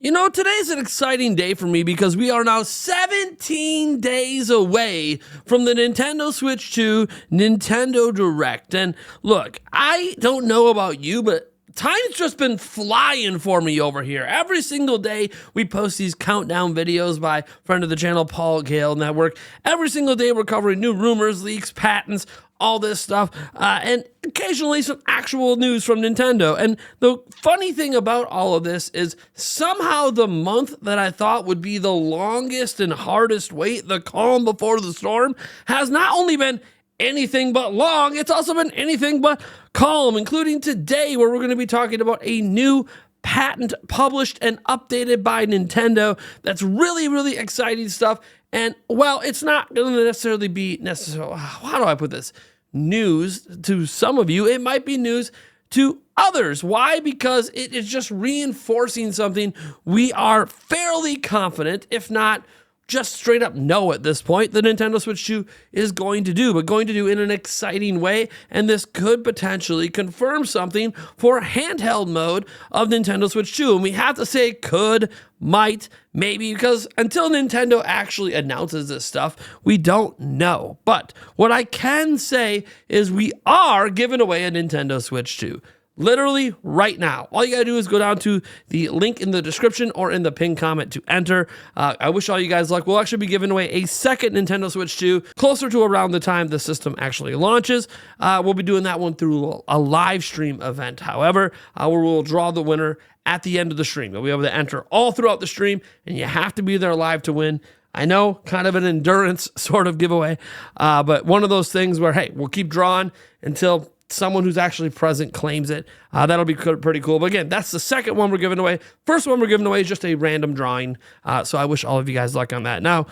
You know, today's an exciting day for me because we are now 17 days away from the Nintendo Switch 2 Nintendo Direct. And look, I don't know about you, but time's just been flying for me over here. Every single day we post these countdown videos by friend of the channel, Paul Gale Network. Every single day we're covering new rumors, leaks, patents, all this stuff, and occasionally some actual news from Nintendo. And the funny thing about all of this is somehow the month that I thought would be the longest and hardest wait, the calm before the storm, has not only been anything but long, it's also been anything but calm, including today where we're going to be talking about a new patent published and updated by Nintendo. That's really, really exciting stuff. And well, it's not going to necessarily be how do I put this? News to some of you. It might be news to others. Why? Because it is just reinforcing something we are fairly confident, if not just straight up know at this point, the Nintendo Switch 2 is going to do, but going to do in an exciting way. And this could potentially confirm something for handheld mode of Nintendo Switch 2. And we have to say could, might, maybe, because until Nintendo actually announces this stuff, we don't know. But what I can say is we are giving away a Nintendo Switch 2. Literally right now. All you gotta do is go down to the link in the description or in the pinned comment to enter. I wish all you guys luck. We'll actually be giving away a second Nintendo Switch 2 closer to around the time the system actually launches. We'll be doing that one through a live stream event, however, where we'll draw the winner at the end of the stream. You'll be able to enter all throughout the stream, and you have to be there live to win. I know, kind of an endurance sort of giveaway, but one of those things where, hey, we'll keep drawing until someone who's actually present claims it. That'll be pretty cool. But again, that's the second one we're giving away. First one we're giving away is just a random drawing. So I wish all of you guys luck on that. Now,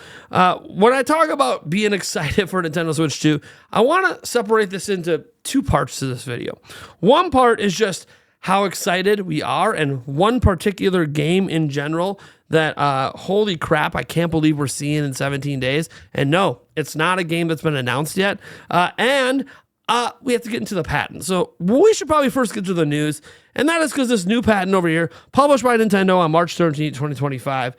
when I talk about being excited for Nintendo Switch 2, I want to separate this into two parts to this video. One part is just how excited we are, and one particular game in general that, holy crap, I can't believe we're seeing in 17 days. And no, it's not a game that's been announced yet. We have to get into the patent. So we should probably first get to the news. And that is because this new patent over here, published by Nintendo on March 13th, 2025.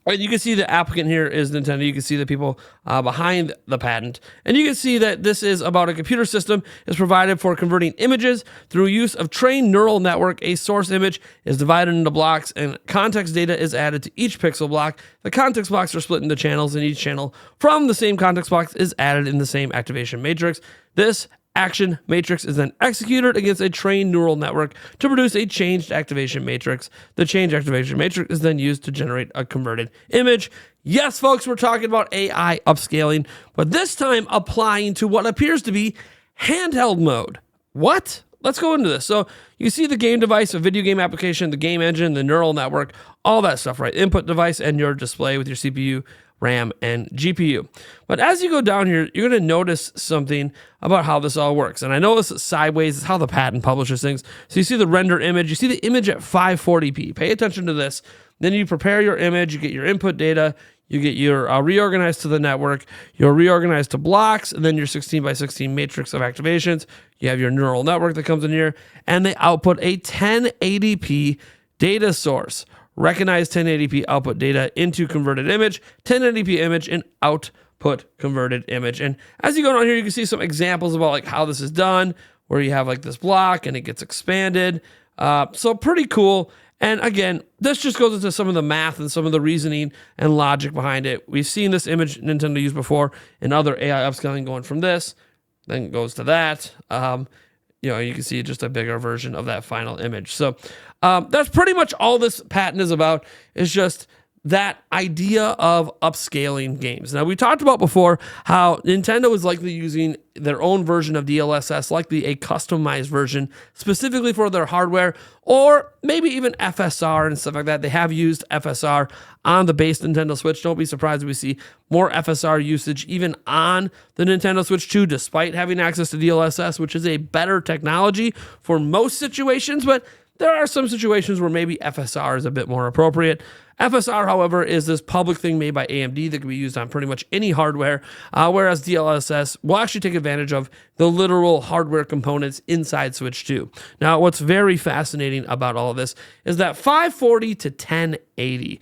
And you can see the applicant here is Nintendo. You can see the people behind the patent. And you can see that this is about a computer system is provided for converting images through use of trained neural network. A source image is divided into blocks and context data is added to each pixel block. The context blocks are split into channels, and each channel from the same context box is added in the same activation matrix. This action matrix is then executed against a trained neural network to produce a changed activation matrix. The changed activation matrix is then used to generate a converted image. Yes, folks, we're talking about AI upscaling, but this time applying to what appears to be handheld mode. What? Let's go into this. So you see the game device, a video game application, the game engine, the neural network, all that stuff, right? Input device and your display with your CPU, RAM, and GPU. But as you go down here, you're going to notice something about how this all works. And I know this is sideways. It's how the patent publishes things. So you see the render image. You see the image at 540p. Pay attention to this. Then you prepare your image. You get your input data. You get your reorganized to the network. You're reorganized to blocks. And then your 16 by 16 matrix of activations. You have your neural network that comes in here. And they output a 1080p data source. Recognize 1080p output data into converted image, 1080p image, and output converted image. And as you go down here, you can see some examples about like how this is done, where you have like this block and it gets expanded. So pretty cool. And again, this just goes into some of the math and some of the reasoning and logic behind it. We've seen this image Nintendo used before in other AI upscaling, going from this, then it goes to that. You can see just a bigger version of that final image. So that's pretty much all this patent is about, is just that idea of upscaling games. Now, we talked about before how Nintendo is likely using their own version of DLSS, likely a customized version specifically for their hardware, or maybe even FSR and stuff like that. They have used FSR on the base Nintendo Switch. Don't be surprised if we see more FSR usage even on the Nintendo Switch 2, despite having access to DLSS, which is a better technology for most situations. But there are some situations where maybe FSR is a bit more appropriate. FSR, however, is this public thing made by AMD that can be used on pretty much any hardware, whereas DLSS will actually take advantage of the literal hardware components inside Switch 2. Now, what's very fascinating about all of this is that 540 to 1080.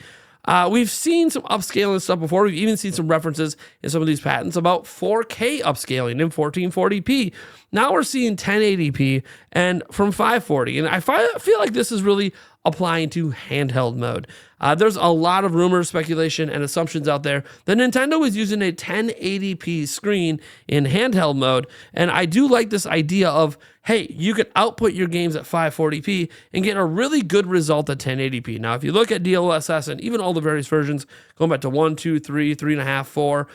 We've seen some upscaling stuff before. We've even seen some references in some of these patents about 4K upscaling in 1440p. Now we're seeing 1080p and from 540. And I feel like this is really applying to handheld mode. There's a lot of rumors, speculation, and assumptions out there that Nintendo is using a 1080p screen in handheld mode. And I do like this idea of, hey, you could output your games at 540p and get a really good result at 1080p. Now, if you look at DLSS and even all the various versions, going back to 1, 2, 3, 3.5, 4,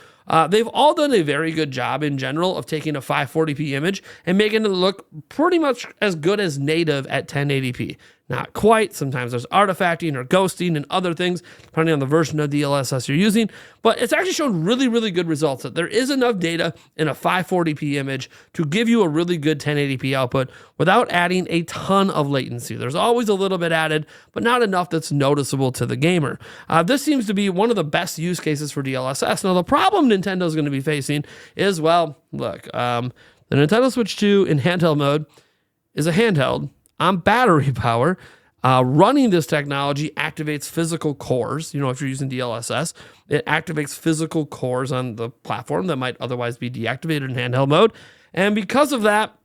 they've all done a very good job in general of taking a 540p image and making it look pretty much as good as native at 1080p. Not quite. Sometimes there's artifacting or ghosting and other things, depending on the version of DLSS you're using. But it's actually shown really, really good results. That there is enough data in a 540p image to give you a really good 1080p output without adding a ton of latency. There's always a little bit added, but not enough that's noticeable to the gamer. This seems to be one of the best use cases for DLSS. Now, the problem Nintendo's going to be facing is, well, look, the Nintendo Switch 2 in handheld mode is a handheld on battery power. Running this technology activates physical cores. You know, if you're using DLSS, it activates physical cores on the platform that might otherwise be deactivated in handheld mode. And because of that,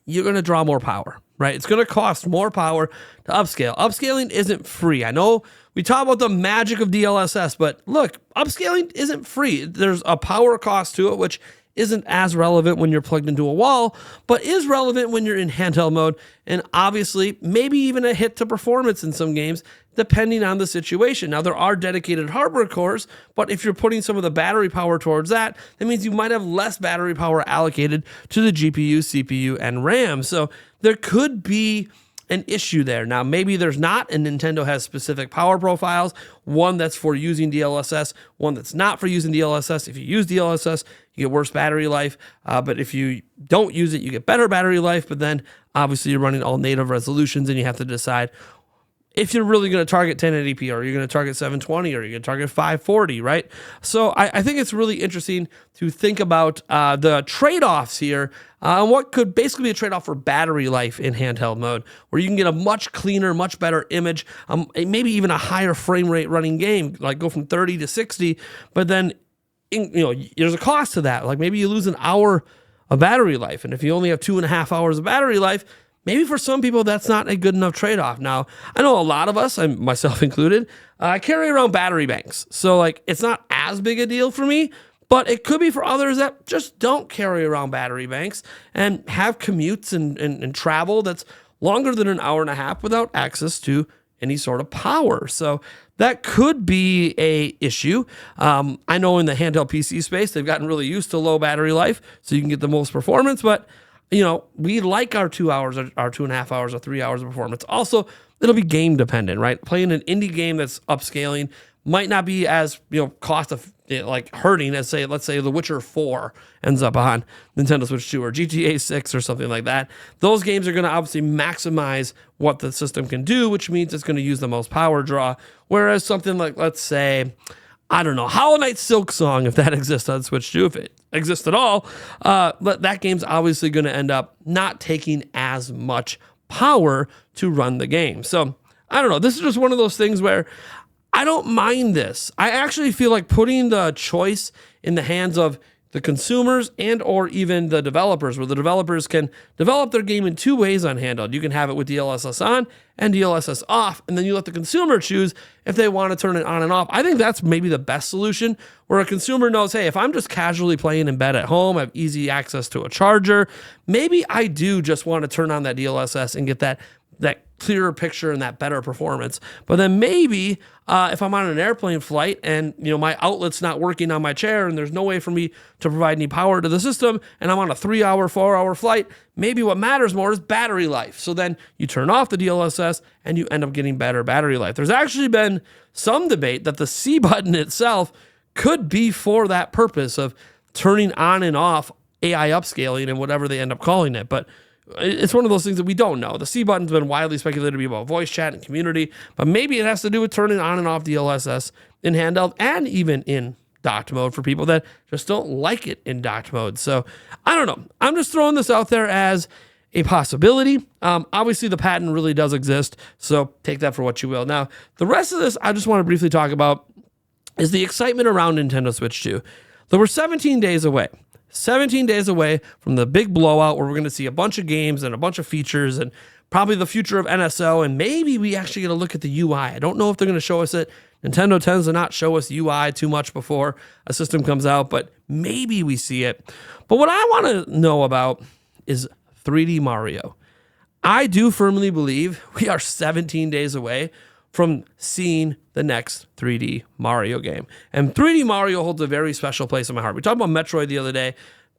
you're going to draw more power, right? It's going to cost more power to upscale. Upscaling isn't free. I know we talk about the magic of DLSS, but look, upscaling isn't free. There's a power cost to it, which isn't as relevant when you're plugged into a wall, but is relevant when you're in handheld mode, and obviously maybe even a hit to performance in some games, depending on the situation. Now, there are dedicated hardware cores, but if you're putting some of the battery power towards that, that means you might have less battery power allocated to the GPU, CPU, and RAM. So there could be an issue there. Now, maybe there's not, and Nintendo has specific power profiles, one that's for using DLSS, one that's not for using DLSS. If you use DLSS, you get worse battery life, but if you don't use it, you get better battery life, but then obviously you're running all native resolutions and you have to decide if you're really going to target 1080p, or you're going to target 720, or you're going to target 540, right? So I think it's really interesting to think about the trade-offs here, and what could basically be a trade-off for battery life in handheld mode, where you can get a much cleaner, much better image, maybe even a higher frame rate running game, like go from 30 to 60, but then there's a cost to that. Like maybe you lose an hour of battery life, and if you only have 2.5 hours of battery life, maybe for some people, that's not a good enough trade-off. Now, I know a lot of us, myself included, carry around battery banks. So, like, it's not as big a deal for me, but it could be for others that just don't carry around battery banks and have commutes and travel that's longer than an hour and a half without access to any sort of power. So that could be a issue. I know in the handheld PC space, they've gotten really used to low battery life, so you can get the most performance, but we like our 2 hours, or our 2.5 hours, or 3 hours of performance. Also, it'll be game dependent, right? Playing an indie game that's upscaling might not be as cost of hurting as let's say The Witcher 4 ends up on Nintendo Switch 2 or GTA 6 or something like that. Those games are going to obviously maximize what the system can do, which means it's going to use the most power draw. Whereas something like, let's say, I don't know, Hollow Knight Silk Song, if that exists on Switch 2, if it exists at all, but that game's obviously going to end up not taking as much power to run the game. So, I don't know. This is just one of those things where I don't mind this. I actually feel like putting the choice in the hands of the consumers and or even the developers, where the developers can develop their game in two ways on handheld. You can have it with DLSS on and DLSS off, and then you let the consumer choose if they want to turn it on and off. I think that's maybe the best solution, where a consumer knows, hey, if I'm just casually playing in bed at home, I have easy access to a charger, maybe I do just want to turn on that DLSS and get that clearer picture and that better performance. But then maybe if I'm on an airplane flight and my outlet's not working on my chair and there's no way for me to provide any power to the system, and I'm on a 3-hour, 4-hour flight, maybe what matters more is battery life. So then you turn off the DLSS and you end up getting better battery life. There's actually been some debate that the C button itself could be for that purpose of turning on and off AI upscaling and whatever they end up calling it. But it's one of those things that we don't know. The C button's been widely speculated to be about voice chat and community, but maybe it has to do with turning on and off DLSS in handheld and even in docked mode for people that just don't like it in docked mode. So I don't know. I'm just throwing this out there as a possibility. Obviously, the patent really does exist, so take that for what you will. Now, the rest of this I just want to briefly talk about is the excitement around Nintendo Switch 2. So we're 17 days away. 17 days away from the big blowout where we're going to see a bunch of games and a bunch of features and probably the future of NSO, and maybe we actually get a look at the UI. I don't know if they're going to show us it. Nintendo tends to not show us UI too much before a system comes out, but maybe we see it. But what I want to know about is 3D Mario. I do firmly believe we are 17 days away from seeing the next 3D Mario game. And 3D Mario holds a very special place in my heart. We talked about Metroid the other day.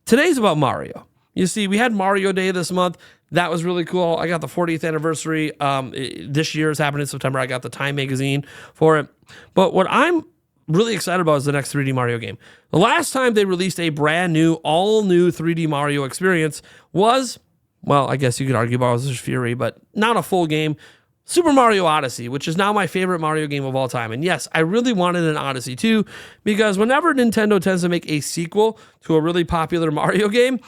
Today's about Mario. You see, we had Mario Day this month. That was really cool. I got the 40th anniversary. This year is happening in September. I got the Time magazine for it. But what I'm really excited about is the next 3D Mario game. The last time they released a brand new, all new 3D Mario experience was, well, I guess you could argue Bowser's Fury, but not a full game. Super Mario Odyssey, which is now my favorite Mario game of all time. And yes, I really wanted an Odyssey too, because whenever Nintendo tends to make a sequel to a really popular Mario game,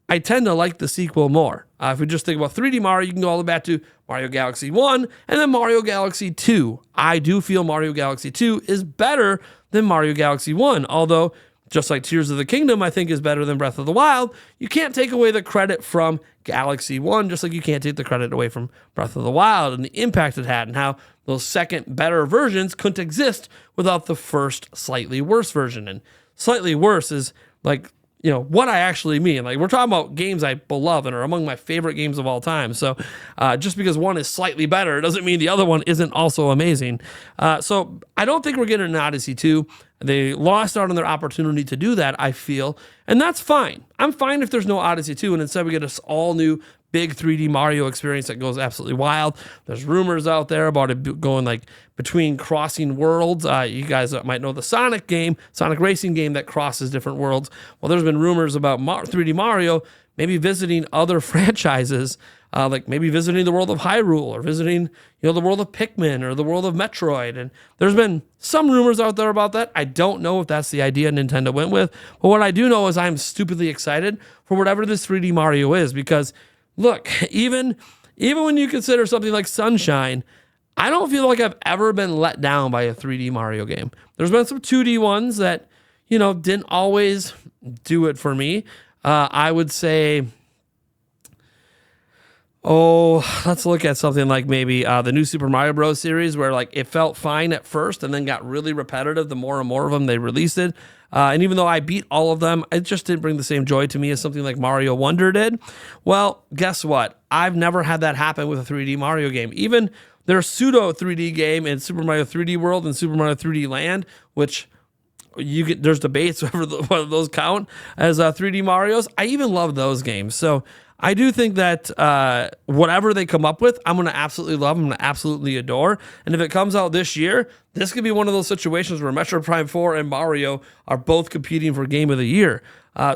I tend to like the sequel more. If we just think about 3D Mario, you can go all the way back to Mario Galaxy 1 and then Mario Galaxy 2. I do feel Mario Galaxy 2 is better than Mario Galaxy 1, although just like Tears of the Kingdom, I think is better than Breath of the Wild. You can't take away the credit from Galaxy 1, just like you can't take the credit away from Breath of the Wild and the impact it had and how those second better versions couldn't exist without the first slightly worse version. And slightly worse is like, you know, what I actually mean. Like, we're talking about games I love and are among my favorite games of all time. So just because one is slightly better doesn't mean the other one isn't also amazing. So I don't think we're getting an Odyssey 2. They lost out on their opportunity to do that, I feel, and that's fine. I'm fine if there's no Odyssey 2, and instead we get this all-new big 3D Mario experience that goes absolutely wild. There's rumors out there about it going like between crossing worlds. You guys might know the Sonic game, Sonic Racing game that crosses different worlds. Well, there's been rumors about 3D Mario maybe visiting other franchises, like maybe visiting the world of Hyrule or visiting, you know, the world of Pikmin or the world of Metroid. And there's been some rumors out there about that. I don't know if that's the idea Nintendo went with, but what I do know is I'm stupidly excited for whatever this 3D Mario is, because look, even when you consider something like Sunshine, I don't feel like I've ever been let down by a 3D Mario game. There's been some 2D ones that, you know, didn't always do it for me. I would say, let's look at something like maybe the new Super Mario Bros. Series, where like it felt fine at first and then got really repetitive the more and more of them they released it. And even though I beat all of them, it just didn't bring the same joy to me as something like Mario Wonder did. Well, guess what? I've never had that happen with a 3D Mario game. Even their pseudo 3D game in Super Mario 3D World and Super Mario 3D Land, which there's debates whether those count as 3D Marios. I even love those games. So I do think that whatever they come up with, I'm going to absolutely love, I'm going to absolutely adore. And if it comes out this year, this could be one of those situations where Metroid Prime 4 and Mario are both competing for Game of the Year.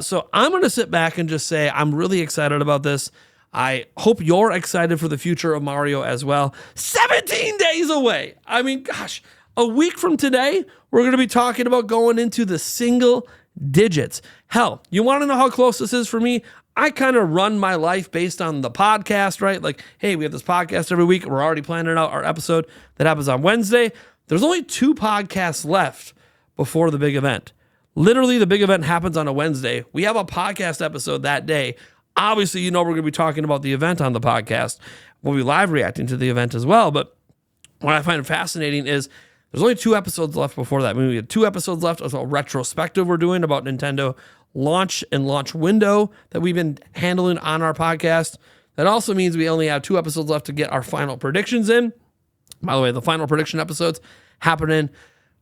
So I'm going to sit back and just say I'm really excited about this. I hope you're excited for the future of Mario as well. 17 days away. I mean, gosh, a week from today, we're going to be talking about going into the single digits. Hell, you want to know how close this is for me? I kind of run my life based on the podcast, right? Like, hey, we have this podcast every week. We're already planning out our episode that happens on Wednesday. There's only 2 podcasts left before the big event. Literally, the big event happens on a Wednesday. We have a podcast episode that day. Obviously, you know we're going to be talking about the event on the podcast. We'll be live reacting to the event as well. But what I find fascinating is there's only 2 episodes left before that. I mean, we had 2 episodes left of a retrospective we're doing about Nintendo launch and launch window that we've been handling on our podcast. That also means we only have 2 episodes left to get our final predictions in. By the way, the final prediction episodes happening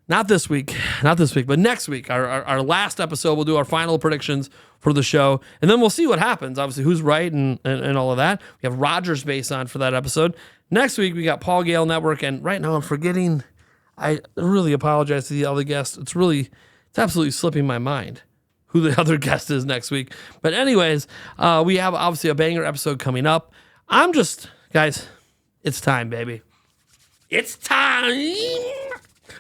not this week, but next week. Our last episode, we'll do our final predictions for the show, and then we'll see what happens. Obviously, who's right and all of that. We have Rogers Base on for that episode. Next week, we got Paul Gale Network, and right now I'm forgetting. I really apologize to the other guests. It's absolutely slipping my mind. who the other guest is next week. But anyways, we have obviously a banger episode coming up. Guys, it's time, baby. It's time.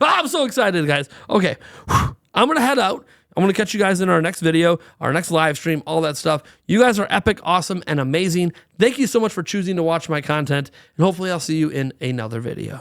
Oh, I'm so excited, guys. Okay, I'm going to head out. I'm going to catch you guys in our next video, our next live stream, all that stuff. You guys are epic, awesome, and amazing. Thank you so much for choosing to watch my content, and hopefully I'll see you in another video.